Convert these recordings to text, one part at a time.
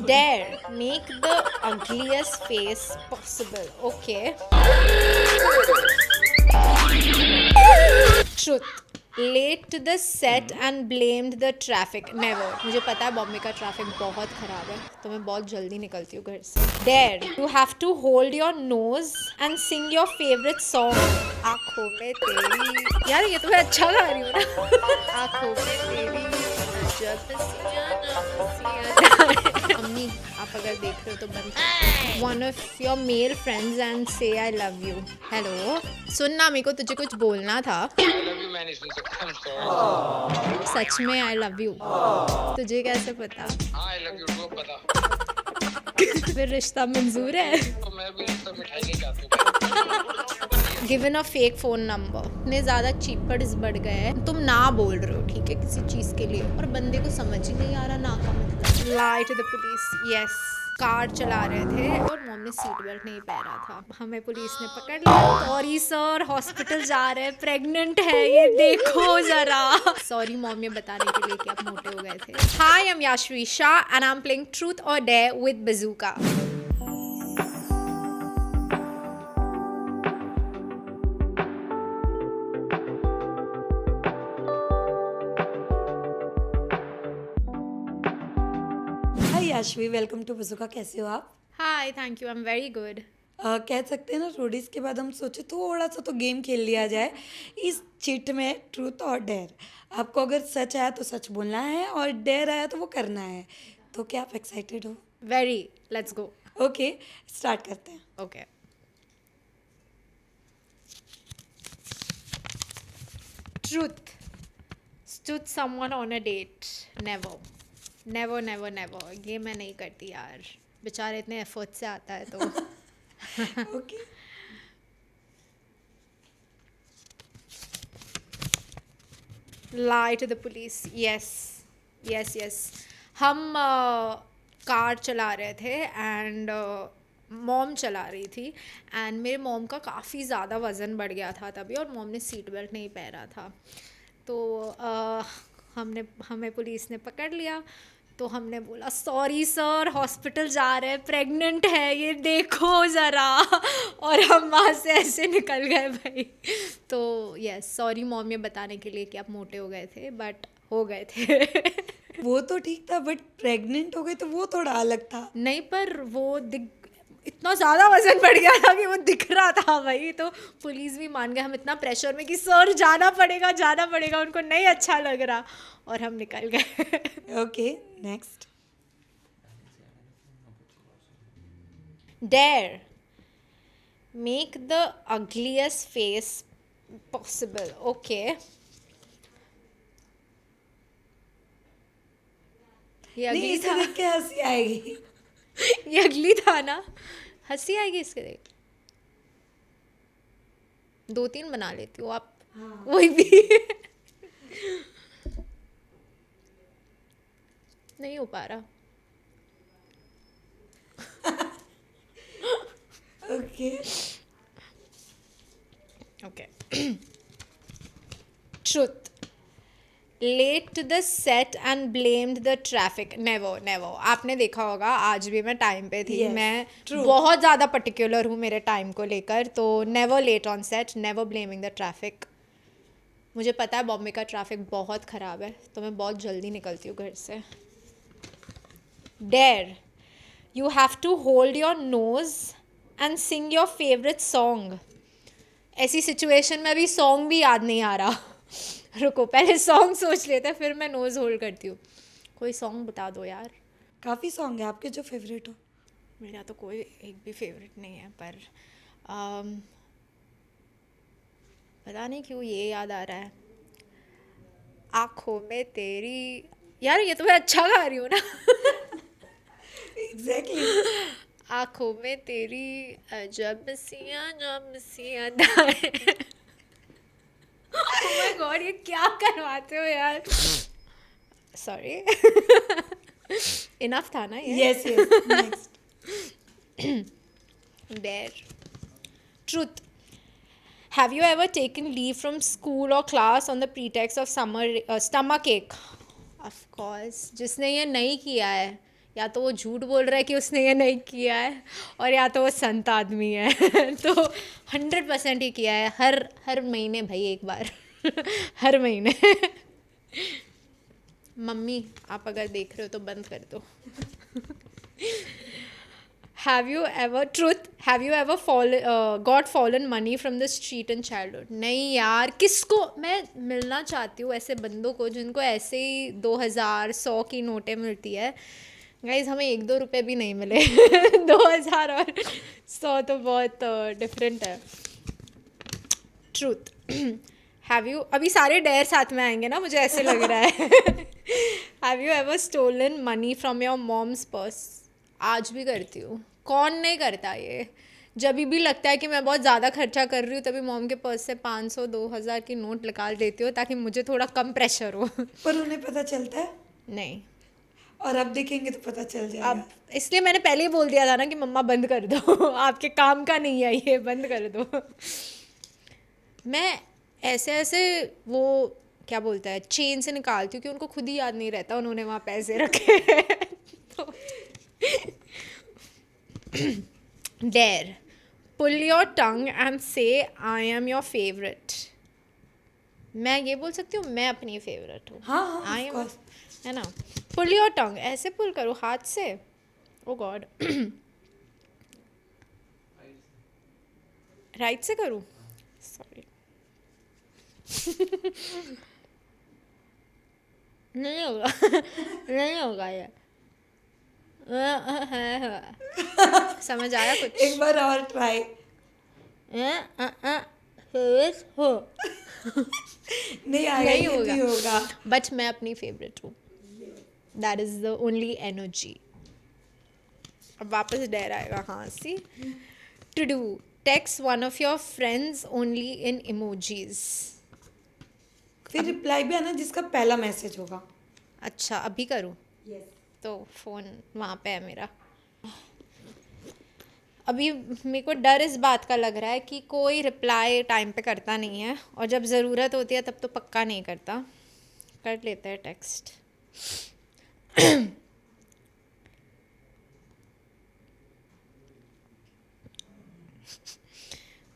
Dare, make the ugliest face possible. Okay. Truth. Late to the set and blamed the traffic. Never. मुझे पता है बॉम्बे का traffic बहुत खराब है तो मैं बहुत जल्दी निकलती हूँ घर से. Dare. You have to hold your nose and sing your favorite song. आँखों में तेरी. यार ये तो मैं अच्छा गा रही हूँ ना. आँखों में तेरी. जब अम्मी आप अगर देख रहे हो तो बंद. One of your male friends and say I love you. Hello. सुन ना मेरे को तुझे कुछ बोलना था. I love you मैं नहीं सुन सकता I'm sorry. सच में I love you. तुझे कैसे पता? हाँ I love you को पता. फिर रिश्ता मंजूर है. तो मैं भी तो मिठाई नहीं खाता. Given a fake phone number. इतने ज़्यादा चीपर्स बढ़ गए हैं. तुम ना बोल रहे हो ठीक है किसी चीज़ के लिए और बंदे को समझ ही नहीं आ रहा ना का मतलब. Lie to the police. Yes. Car चला रहे थे और मॉम ने सीट बेल्ट नहीं पहना था. हमें पुलिस ने पकड़ लिया. सॉरी सर हॉस्पिटल जा रहे हैं प्रेग्नेंट है ये देखो जरा. सॉरी मॉम ये बताने के लिए कि आप मोटे हो गए थे. Hi, I'm Yashvi Shah and I'm playing Truth or Dare with Bazooka. Hi Yashvi welcome to Bazooka. कैसे हो आप? Hi, thank you. I'm very good. कह सकते हैं ना रोडीज के बाद हम सोचे थोड़ा सा तो गेम खेल लिया जाए. इस चिट में ट्रूथ और डेयर. आपको अगर सच आया तो सच बोलना है और डेयर आया तो वो करना है. तो क्या आप एक्साइटेड हो? Very. Let's go. Okay start करते हैं. Okay. Truth. Stood someone on a date. Never. Never, never, never. ये मैं नहीं करती यार. बेचारे इतने एफर्ट से आता है तो. Okay Lie to the police. Yes. Yes, yes. हम कार चला रहे थे एंड मॉम चला रही थी एंड मेरे मॉम का काफ़ी ज़्यादा वज़न बढ़ गया था तभी और मॉम ने सीट बेल्ट नहीं पहना था तो हमें पुलिस ने पकड़ लिया. तो हमने बोला सॉरी सर हॉस्पिटल जा रहे हैं प्रेग्नेंट है ये देखो ज़रा. और हम वहाँ से ऐसे निकल गए भाई. तो यस सॉरी मॉम ये बताने के लिए कि आप मोटे हो गए थे बट हो गए थे. वो तो ठीक था बट प्रेग्नेंट हो गई तो वो थोड़ा अलग था. नहीं पर वो इतना ज़्यादा वजन बढ़ गया था कि वो दिख रहा था भाई. तो पुलिस भी मान गए. हम इतना प्रेशर में कि सर जाना पड़ेगा उनको नहीं अच्छा लग रहा और हम निकल गए. Okay next. Dare. Make the ugliest face possible. Okay. ये नहीं अगली इसे था. देख के हंसी आएगी. ये अगली था ना. हंसी आएगी इसके देख. 2-3 बना लेती हूँ आप. हाँ. वही भी नहीं हो पा रहा. Okay Okay. Truth. Late to the set and blamed the traffic. Never, never. आपने देखा होगा आज भी मैं टाइम पे थी. Yes, मैं true. बहुत ज़्यादा पर्टिकुलर हूँ मेरे टाइम को लेकर. तो never late on set, never blaming the traffic. मुझे पता है बॉम्बे का ट्रैफिक बहुत ख़राब है तो मैं बहुत जल्दी निकलती हूँ घर से. Dare. You have to hold your nose and sing your favorite song. ऐसी सिचुएशन में अभी सॉन्ग भी याद नहीं आ रहा. रुको पहले सॉन्ग सोच लेते हैं फिर मैं नोज़ होल्ड करती हूँ. कोई सॉन्ग बता दो यार. काफ़ी सॉन्ग है आपके जो फेवरेट हो. मेरा तो कोई एक भी फेवरेट नहीं है पर पता नहीं क्यों ये याद आ रहा है. आँखों में तेरी. यार ये तो मैं अच्छा गा रही हूँ ना. एग्जैक्टली. आँखों में तेरी अजब सियां दाएं. Oh my God, ये क्या करवाते हो यार. सॉरी. इनफ था ना ये. Yes yes next. Dare. Truth. Have you ever taken leave from school or class on the pretext of stomach ache? Of course. जिसने ये नहीं किया है या तो वो झूठ बोल रहा है कि उसने ये नहीं किया है, और या तो वो संत आदमी है। तो 100% ही किया है, हर हर महीने भाई एक बार। हर महीने। मम्मी आप अगर देख रहे हो तो बंद कर दो। Have you ever got fallen money from the street in childhood? नहीं यार, किसको मैं मिलना चाहती हूँ ऐसे बंदों को जिनको ऐसे ही 2000 100 की नोटें मिलती है। गाइज हमें 1-2 रुपए भी नहीं मिले। 2000 और 100 तो बहुत डिफरेंट है। ट्रूथ। हैव यू, अभी सारे डेयर साथ में आएंगे ना, मुझे ऐसे लग रहा है। Have you ever stolen money from your mom's purse? आज भी करती हूँ, कौन नहीं करता ये। जब भी लगता है कि मैं बहुत ज़्यादा खर्चा कर रही हूँ तभी मॉम के पर्स से 500 2000 की नोट निकाल देती हूँ ताकि मुझे थोड़ा कम प्रेशर हो। पर उन्हें पता चलता है, नहीं, और अब देखेंगे तो पता चल जाएगा। अब इसलिए मैंने पहले ही बोल दिया था ना कि मम्मा बंद कर दो। आपके काम का नहीं है ये, बंद कर दो। मैं ऐसे ऐसे वो क्या बोलता है चेन से निकालती हूँ कि उनको खुद ही याद नहीं रहता उन्होंने वहाँ पैसे रखे हैं। तो dare, pull your tongue and say I am your favourite. मैं ये बोल सकती हूँ मैं अपनी फेवरेट हूँ। हाँ हाँ, आई of एम, course. है ना। पुल योर टंग, ऐसे पुल करो हाथ से। ओ गॉड। राइट से करूँ, सॉरी। नहीं होगा। नहीं होगा ये। समझ आया कुछ? एक बार और ट्राई। हो नहीं आएगा, नहीं ये भी होगा। बट मैं अपनी फेवरेट हूँ। That is the only energy. अब वापस डेर आएगा। हाँ, see to do text one of your friends only in emojis. फिर रिप्लाई भी आना जिसका पहला मैसेज होगा। अच्छा, अभी करूँ? तो फ़ोन वहाँ पे है मेरा। अभी मेरे को डर इस बात का लग रहा है कि कोई रिप्लाई टाइम पे करता नहीं है, और जब ज़रूरत होती है तब तो पक्का नहीं करता। कर लेते हैं टेक्स्ट।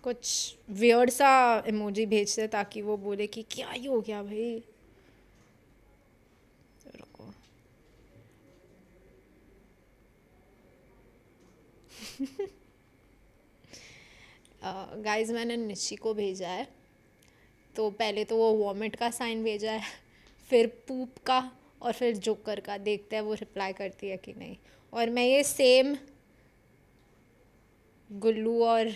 कुछ वियर्ड सा इमोजी भेजते ताकि वो बोले कि क्या ही हो गया भाई। रुको। गाइस मैंने निशी को भेजा है, तो पहले तो वो वॉमिट का साइन भेजा है, फिर पूप का, और फिर जोकर का। देखते हैं वो रिप्लाई करती है कि नहीं। और मैं ये सेम गुल्लू और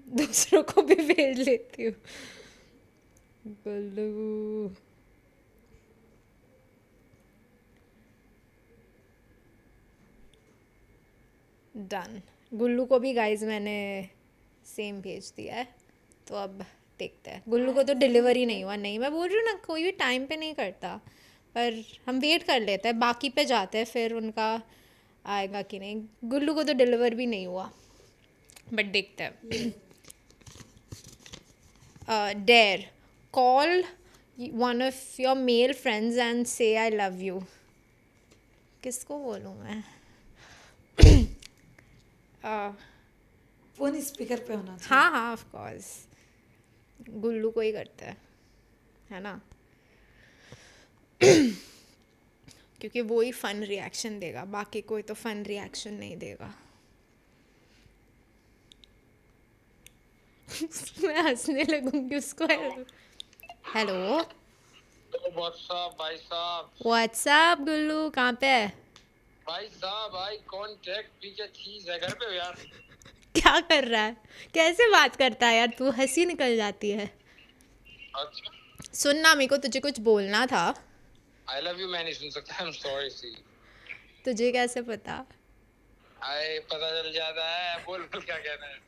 दूसरों को भी भेज लेती हूँ। गुल्लू, डन। गुल्लू को भी गाइस मैंने सेम भेज दिया है, तो अब देखते हैं। गुल्लू को तो डिलीवरी नहीं हुआ। नहीं, मैं बोल रही हूँ ना, कोई भी टाइम पे नहीं करता, पर हम वेट कर लेते हैं, बाकी पे जाते हैं फिर उनका आएगा कि नहीं। गुल्लू को तो डिलीवर भी नहीं हुआ, बट देखते हैं। Dare, call one of your male friends and say I love you. किसको बोलूँ मैं? फोन स्पीकर पे होना चाहिए। हाँ हाँ, ऑफ कोर्स गुल्लू को ही करता है ना। क्योंकि वो ही फन रिएक्शन देगा, बाकी कोई तो फन रिएक्शन नहीं देगा। मैं हंसने लगूंगी उसको। हेलो, व्हाट्सअप भाई साहब। व्हाट्सअप गुल्लू, कहाँ पे है? भाई साहब आई कांटेक्ट पीछे चीज है, घर पे हो यार? क्या कर रहा है? कैसे बात करता है यार तू? हंसी निकल जाती है। अच्छा, सुन ना, मेरे को तुझे कुछ बोलना था। आई लव यू मैं नहीं सुन सकता, आई एम सॉरी सी। तुझे कैसे पता? आई पता चल जाता है। बोल बोल क्या कहना है?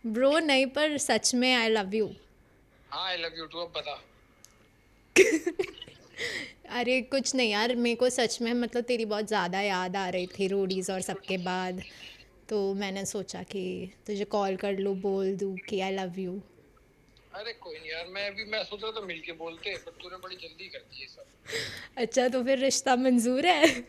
ब्रो नहीं, पर सच में आई लव यू। हाँ आई लव यू टू। अब बता। अरे कुछ नहीं यार, मेरे को सच में मतलब तेरी बहुत ज़्यादा याद आ रही थी रोडीज़ और सबके बाद, तो मैंने सोचा कि तुझे कॉल कर लूँ, बोल दूँ कि आई लव यू। अरे कोई नहीं यार, मैं सोच रहा था मिलके बोलते, पर तूने बड़ी जल्दी कर दी ये सब। अच्छा, तो फिर रिश्ता मंजूर है?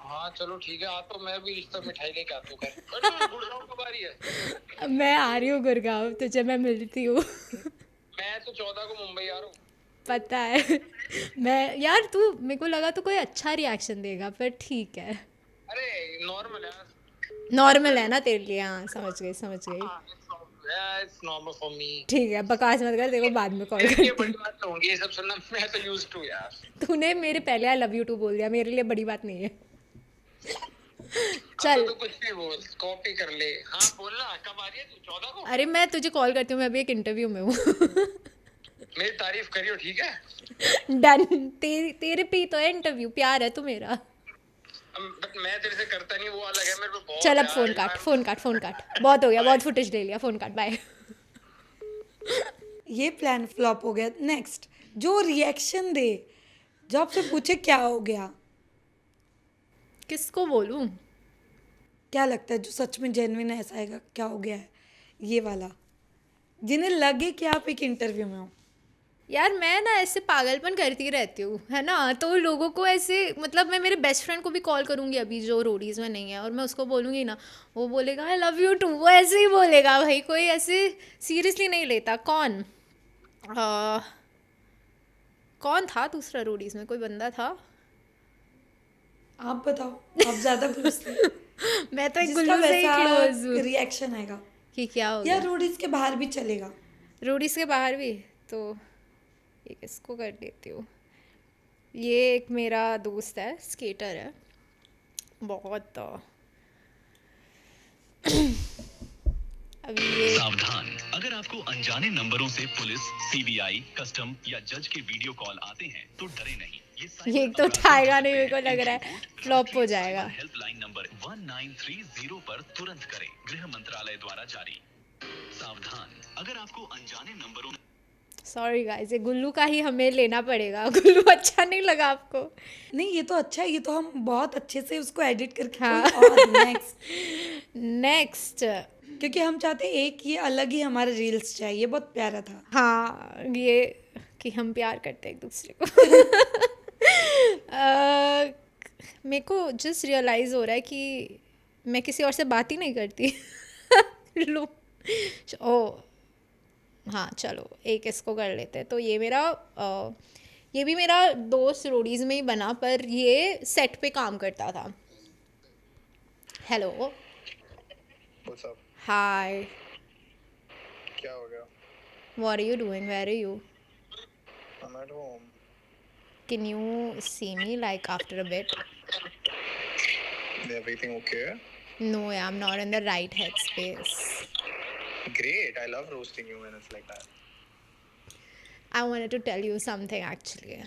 हाँ चलो ठीक है, तो मैं भी रिश्ता मिठाई लेके आता हूँ घर। अरे गुड़गांव कब आ रही है? मैं आ रही हूँ गुड़गांव, तुझे मैं मिलती हूँ। मैं तो 14 को मुंबई आ रहा हूँ। पता है। मैं यार, तू, मेरे को लगा तो कोई अच्छा रिएक्शन देगा, पर ठीक है। अरे नॉर्मल यार। नॉर्मल है ना तेरे लिए? हाँ, समझ गई समझ गई। It's normal for me. ठीक है, बकवास मत कर, देखो बाद में कॉल मेरे लिए करती बड़ी हूँ। बात तो होंगी ये सब सुनना, मैं तो यूज्ड टू यार। तूने मेरे पहले आई लव यू टू बोल दिया, मेरे लिए बड़ी बात नहीं है। अब चल। तो कुछ भी बोल, कॉपी कर ले। हाँ बोलना, कब आ रही है तू? 14 को। अरे मैं तुझे कॉल करती हूँ, मैं अभी एक इंटरव्यू में हूँ। मेरी तारीफ करियो ठीक है। डन। तेरे पे ही तो है इंटरव्यू, प्यार है तू मेरा। बट मैं तेरे से करता नहीं, वो अलग है। मेरे पे बहुत चल अब यार, फोन काट, फोन काट, फोन काट, बहुत हो गया, बहुत फुटेज ले लिया, फोन काट, बाय। ये प्लान फ्लॉप हो गया। नेक्स्ट, जो रिएक्शन दे, जो आपसे पूछे क्या हो गया, किसको बोलूँ? क्या लगता है जो सच में जेन्युइन ऐसा आएगा, क्या हो गया है, ये वाला, जिन्हें लगे कि आप एक इंटरव्यू में हो। यार मैं ना ऐसे पागलपन करती रहती हूँ, है ना, तो लोगों को ऐसे, मतलब मैं मेरे बेस्ट फ्रेंड को भी कॉल करूँगी अभी, जो रोडीज़ में नहीं है, और मैं उसको बोलूँगी ना, वो बोलेगा आई लव यू टू, वो ऐसे ही बोलेगा भाई, कोई ऐसे सीरियसली नहीं लेता। कौन था दूसरा रोडीज़ में? कोई बंदा था। आप बताओ, आप ज़्यादा पूछते हैं। मैं तो एक जिसका गुल्लू से ही वैसा क्लोज हूँ। रिएक्शन आएगा, कि क्या हो या गया? रोडीज के बाहर भी चलेगा। रोडीज़ के बाहर भी तो ये किसको कर देती हूँ। ये एक मेरा दोस्त है, स्केटर है, बहुत अभी ये सावधान, अगर आपको अनजाने नंबरों से पुलिस, सीबीआई, कस्टम या जज के वीडियो कॉल आते हैं तो डरे नहीं। ये तो उठाएगा नहीं, मेरे को लग रहा है फ्लॉप हो जाएगा। हेल्पलाइन नंबर 1930 पर तुरंत करें, गृह मंत्रालय द्वारा जारी। सावधान, अगर आपको अनजाने नंबरों सॉरी गाइस, ये गुल्लू का ही हमें लेना पड़ेगा। गुल्लू अच्छा नहीं लगा आपको? नहीं, ये तो अच्छा है, ये तो हम बहुत अच्छे से उसको एडिट करके हाँ। कोई और नेक्स्ट, नेक्स्ट। क्योंकि हम चाहते हैं एक ये अलग ही हमारा रील्स चाहिए, ये बहुत प्यारा था। हाँ, ये कि हम प्यार करते हैं एक दूसरे को। मेरे को जस्ट रियलाइज़ हो रहा है कि मैं किसी और से बात ही नहीं करती। लो, ओ हाँ चलो, एक इसको कर लेते हैं। तो ये मेरा ये भी मेरा दोस्त रोडीज़ में ही बना, पर ये सेट पे काम करता था। हेलो। What's up? हाय। क्या हो गया? What are you doing? Where are you? I'm at home. Can you see me like after a bit? Is everything okay? No, yeah, I'm not in the right headspace. Great. I love roasting you when it's like that. I wanted to tell you something actually.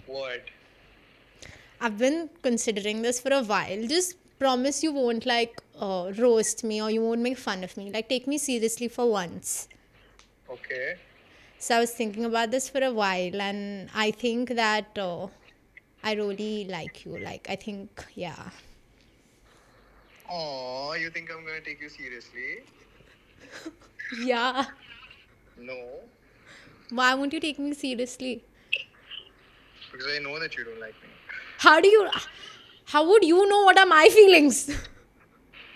What? I've been considering this for a while. Just promise you won't like roast me, or you won't make fun of me. Like, take me seriously for once. Okay. So I was thinking about this for a while, and I think that I really like you. Like, I think, yeah. Oh, you think I'm gonna take you seriously? Yeah. No, Why won't you take me seriously? because I know that you don't like me. How would you know what are my feelings?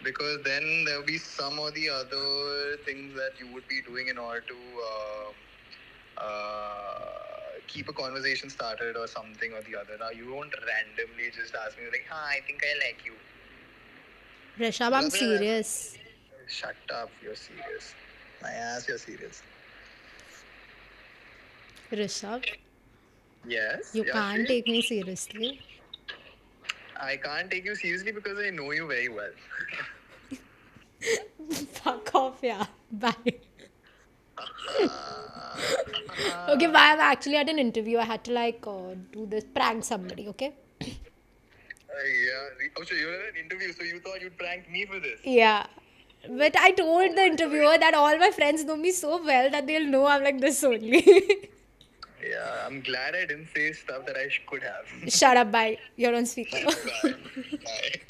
Because then there'll be some or the other things that you would be doing in order to keep a conversation started or something or the other. Now you won't randomly just ask me like, "Hi, I think I like you." Rishabh, I'm serious. Shut up, you're serious. My ass, you're serious. Rishabh, Yes. you yeah, can't see? take me seriously. I can't take you seriously because I know you very well. Fuck off, yeah. Bye. Okay, bye. I'm actually at an interview. I had to like do this, prank somebody, okay? Yeah. Oh, so you're in an interview, so you thought you'd prank me for this? Yeah. But I told the interviewer that all my friends know me so well that they'll know I'm like this only. Yeah, I'm glad I didn't say stuff that I could have. Shut up, bye. You're on speaker. Bye. Bye.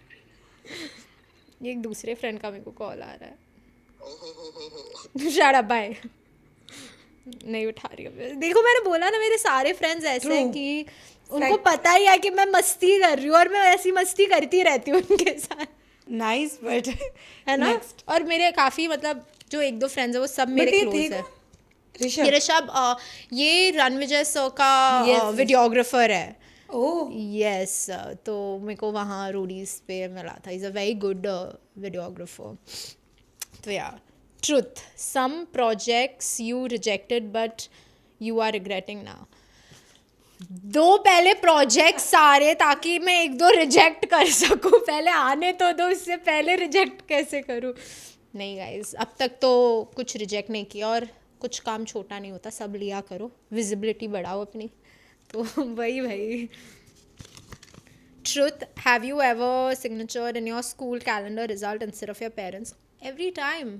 ये एक दूसरे friend का मेरे को call आ रहा है. Oh. Shut up, bye. नहीं उठा रही हूँ. देखो, मैंने बोला ना, मेरे सारे फ्रेंड्स ऐसे हैं True. कि उनको पता ही है कि मैं मस्ती कर रही हूँ और मैं ऐसी मस्ती करती रहती हूँ उनके साथ, नाइस बट है ना। और मेरे काफ़ी मतलब जो एक दो फ्रेंड्स है वो सब मेरे क्लोज है। ऋषभ ये ऋषभ ये रणविजय सर का Yes. वीडियोग्राफर है। ओह यस तो मेरे को वहाँ रोडीज पे मिला था। Is a very good videographer. तो या truth, some projects you rejected but you are regretting now. दो पहले प्रोजेक्ट सारे ताकि मैं एक दो रिजेक्ट कर सकूं, पहले आने तो दो, इससे पहले रिजेक्ट कैसे करूं। नहीं गाइस, अब तक तो कुछ रिजेक्ट नहीं किया और कुछ काम छोटा नहीं होता, सब लिया करो, विजिबिलिटी बढ़ाओ अपनी। तो वही भाई। Truth, have you ever signatured in your school calendar result instead of your parents? Every time.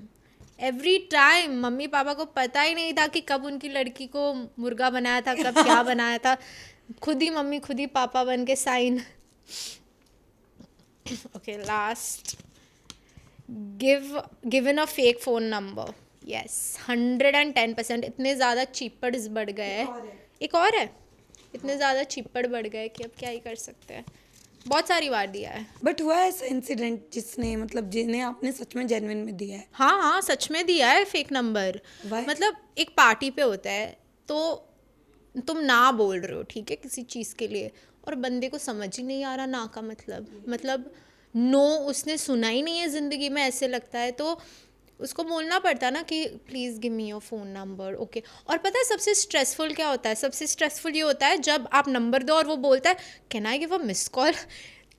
Every time. Mummy papa को पता ही नहीं था कि कब उनकी लड़की को मुर्गा बनाया था, कब क्या बनाया था। खुद ही मम्मी खुद ही पापा बन के sign. Okay last, given a fake phone number. Yes 110%। इतने ज़्यादा चीपर्स बढ़ गए हैं। एक और है, इतने ज़्यादा चीपर बढ़ गए कि अब क्या ही कर सकते हैं। बहुत सारी बार दिया है। बट हुआ है ऐसा इंसिडेंट जिसने मतलब जिन्हें आपने सच में जेन्युइन में दिया है? हाँ हाँ सच में दिया है फेक नंबर। Why? मतलब एक पार्टी पे होता है तो तुम ना बोल रहे हो, ठीक है, किसी चीज़ के लिए, और बंदे को समझ ही नहीं आ रहा ना का मतलब नो उसने सुना ही नहीं है ज़िंदगी में, ऐसे लगता है। तो उसको बोलना पड़ता है ना कि please give me your phone number. Okay. और पता है सबसे स्ट्रेसफुल क्या होता है? सबसे स्ट्रेसफुल ये होता है जब आप नंबर दो और वो बोलता है can I give a miss call.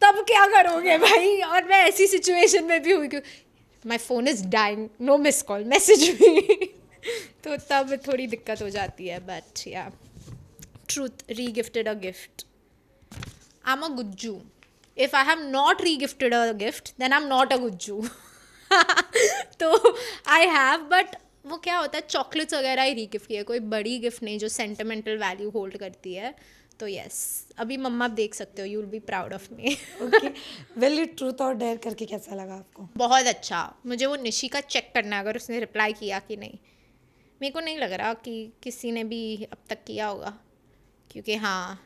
तब क्या करोगे भाई? और मैं ऐसी सिचुएशन में भी हुई कि my phone is dying, no miss call, message me. तो तब थोड़ी दिक्कत हो जाती है। बट या truth, regifted a gift. I am a Gujju. If I have not regifted a gift then I am not a Gujju. तो I have, but वो क्या होता है चॉकलेट्स वगैरह ही री गिफ्ट किया, कोई बड़ी गिफ्ट नहीं जो सेंटिमेंटल वैल्यू होल्ड करती है। तो यस अभी मम्मा आप देख सकते हो, you will be proud of me. Okay well, ये ट्रूथ और डेयर करके कैसा लगा आपको? बहुत अच्छा। मुझे वो निशी का चेक करना है अगर उसने रिप्लाई किया कि नहीं। मेरे को नहीं लग रहा कि किसी ने भी अब तक किया होगा, क्योंकि हाँ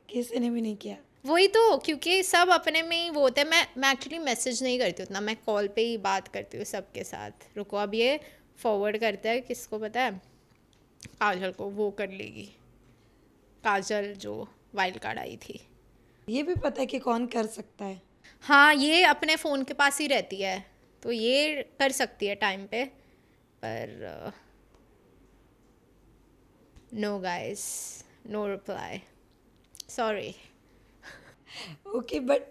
किसी ने भी नहीं किया। वही तो, क्योंकि सब अपने में ही वो होते हैं। मैं एक्चुअली मैसेज नहीं करती उतना, मैं कॉल पे ही बात करती हूँ सबके साथ। रुको अब ये फॉरवर्ड करता है, किसको पता है? काजल को, वो कर लेगी। काजल जो वाइल्ड कार्ड आई थी। ये भी पता है कि कौन कर सकता है? हाँ ये अपने फ़ोन के पास ही रहती है तो ये कर सकती है टाइम पे, पर no guys, no reply, sorry. Okay but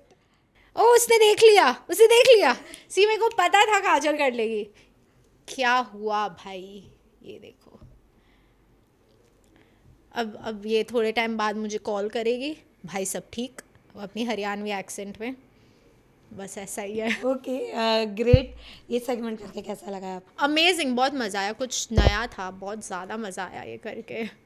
oh उसने देख लिया, उसे देख लिया। सी मेरे को पता था काजल कर लेगी। क्या हुआ भाई ये देखो। अब ये थोड़े टाइम बाद मुझे कॉल करेगी, भाई सब ठीक, अपनी हरियाणवी एक्सेंट में। बस ऐसा ही है। Okay great. ये सेगमेंट करके कैसा लगा आपको? अमेजिंग, बहुत मज़ा आया, कुछ नया था, बहुत ज़्यादा मज़ा आया ये करके।